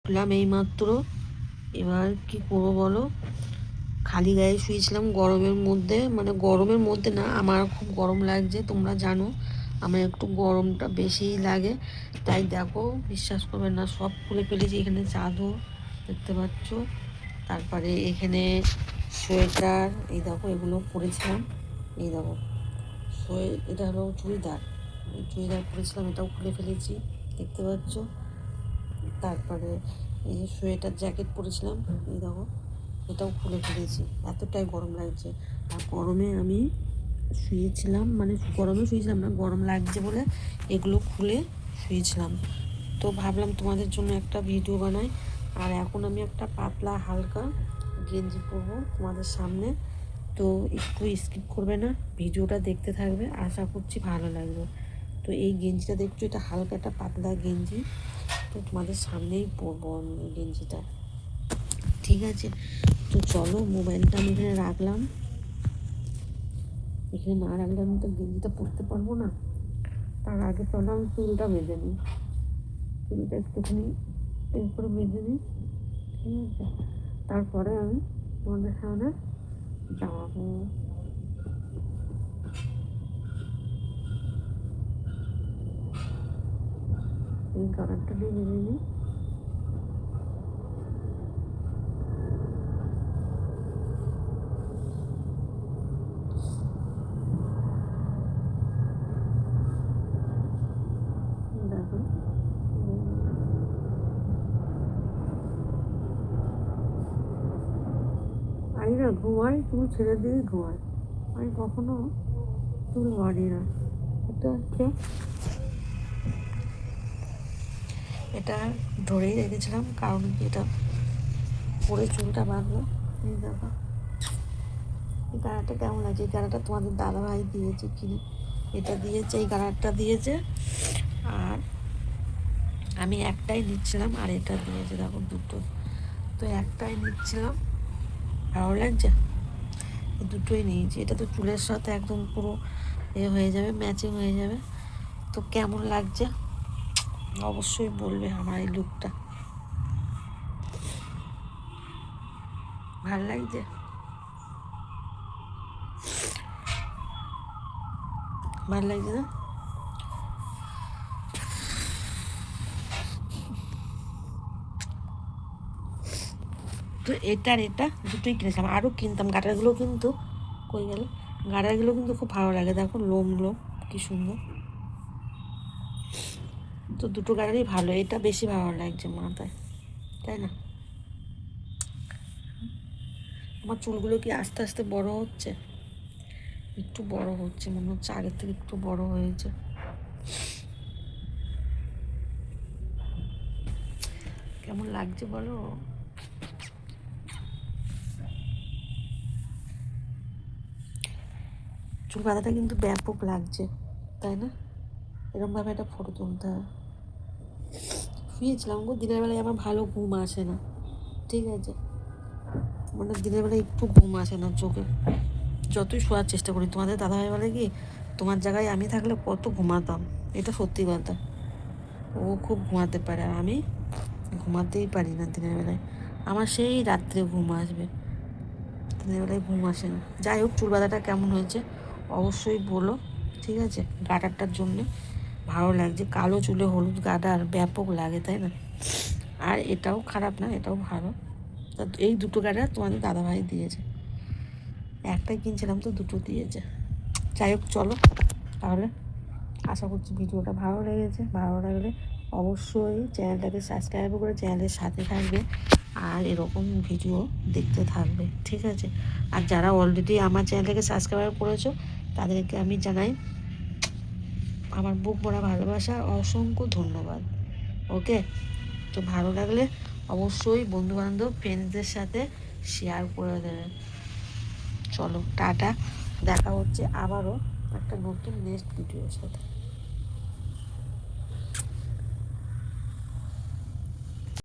উঠলাম এইমাত্র। এবার কি করবো বলো, খালি গায়ে শুয়েছিলাম গরমের মধ্যে, মানে গরমের মধ্যে না, আমার খুব গরম লাগছে, তোমরা জানো আমার একটু গরমটা বেশিই লাগে। তাই দেখো, বিশ্বাস করবে না, সব খুলে ফেলেছি। এখানে চাদর দেখতে পাচ্ছ, তারপরে এখানে সোয়েটার, এই দেখো এগুলো পরেছিলাম, এই দেখো এটা হলো চুড়িদার, চুড়িদার পরেছিলাম, এটাও খুলে ফেলেছি দেখতে পাচ্ছ। তারপরে এই যে সোয়েটার জ্যাকেট পরেছিলাম, এই দেখো এটাও খুলে ফেলেছি, এতটাই গরম লাগছে। আর গরমে আমি শুয়েছিলাম, মানে গরমে শুয়েছিলাম না, গরম লাগছে বলে এগুলো খুলে শুয়েছিলাম। তো ভাবলাম তোমাদের জন্য একটা ভিডিও বানাই। আর এখন আমি একটা পাতলা হালকা গেঞ্জি পরবো তোমাদের সামনে, তো একটু স্কিপ করবে না, ভিডিওটা দেখতে থাকবে, আশা করছি ভালো লাগবে। তো এই গেঞ্জিটা দেখছো, এটা হালকা একটা পাতলা গেঞ্জি, তো তোমাদের সামনেই পরবো আমি এই গেঞ্জিটা, ঠিক আছে? তো চলো, মোবাইলটা আমি এখানে রাখলাম, এখানে না রাখলে আমি তো গেঞ্জিটা পরতে পারবো না। তার আগে চলো আমি চুলটা বেঁধে নিই, চুলটা একটুখানি এর করে বেঁধে নিই, ঠিক আছে? তারপরে আমি তোমাদের সামনে যাবো। এই কালারটা দিয়ে বেঁধে নিই। দেখো, আমি না ঘুমাই, চুল ছেড়ে দিয়েই ঘুমাই, আমি কখনো চুল বাঁধি না। এটা হচ্ছে, এটা ধরেই রেখেছিলাম, কারণ কি এটা পরে চুলটা বাঁধলো। এই দেখো এই কালারটা কেমন লাগছে, এই কালারটা তোমাদের দাদাভাই দিয়েছে কিনে, এটা দিয়েছে, এই কালারটা দিয়েছে। আর আমি একটাই নিচ্ছিলাম, আর এটা দিয়েছে দেখো দুটো, তো একটাই নিচ্ছিলাম, ভালো লাগছে, দুটোই নিয়েছি। এটা তো চুলের সাথে একদম পুরো হয়ে যাবে, ম্যাচিং হয়ে যাবে। তো কেমন লাগছে অবশ্যই বলবে আমার এই লুকটা, ভালো লাগছে? ভালো লাগছে না? তো এটা আর এটা দুটোই কিনেছিলাম, আরও কিনতাম, গাটারগুলো কিন্তু কই গেল, গাটারগুলো কিন্তু খুব ভালো লাগে, দেখো লোম লোম কি সুন্দর। তো দুটো গাটারই ভালো, এটা বেশি ভালো লাগছে মাথায়, তাই না? আমার চুলগুলো কি আস্তে আস্তে বড় হচ্ছে? একটু বড় হচ্ছে মনে হচ্ছে, আগের থেকে একটু বড় হয়েছে। কেমন লাগছে বলো? চুল বাঁধাটা কিন্তু ব্যাপক লাগছে, তাই না? এরকমভাবে একটা ফটো তুলতে হয়। শুয়েছিলাম গো, দিনের বেলায় আমার ভালো ঘুম আসে না, ঠিক আছে? মানে দিনের বেলায় একটু ঘুম আসে না চোখে, যতই শোয়ার চেষ্টা করি। তোমাদের দাদাভাই বলে কি, তোমার জায়গায় আমি থাকলে কত ঘুমাতাম, এটা সত্যি কথা। ও খুব ঘুমাতে পারে, আর আমি ঘুমাতেই পারি না দিনের বেলায়, আমার সেই রাত্রে ঘুম আসবে, দিনের বেলায় ঘুম আসে না। যাই হোক, চুল বাঁধাটা কেমন হয়েছে অবশ্যই বলো, ঠিক আছে? গাটারটার জন্যে ভালো লাগছে, কালো চুলে হলুদ গাটার ব্যাপক লাগে, তাই না? আর এটাও খারাপ না, এটাও ভালো। তা এই দুটো গাটার তোমাদের দাদাভাই দিয়েছে, একটাই কিনছিলাম তো দুটো দিয়েছে। যাই হোক চলো তাহলে, আশা করছি ভিডিওটা ভালো লেগেছে, ভালো লাগলে অবশ্যই চ্যানেলটাকে সাবস্ক্রাইব করে চ্যানেলের সাথে থাকবে, আর এরকম ভিডিও দেখতে থাকবে, ঠিক আছে? আর যারা অলরেডি আমার চ্যানেলটাকে সাবস্ক্রাইব করেছো তাদেরকে আমি জানাই আমার বুক ভরা ভালোবাসা, অসংখ্য ধন্যবাদ। ওকে, তো ভালো লাগলে অবশ্যই বন্ধুবান্ধব ফ্রেন্ডসদের সাথে শেয়ার করে দেবেন। চলো টাটা, দেখা হচ্ছে আবারও একটা নতুন নেক্সট ভিডিওর সাথে।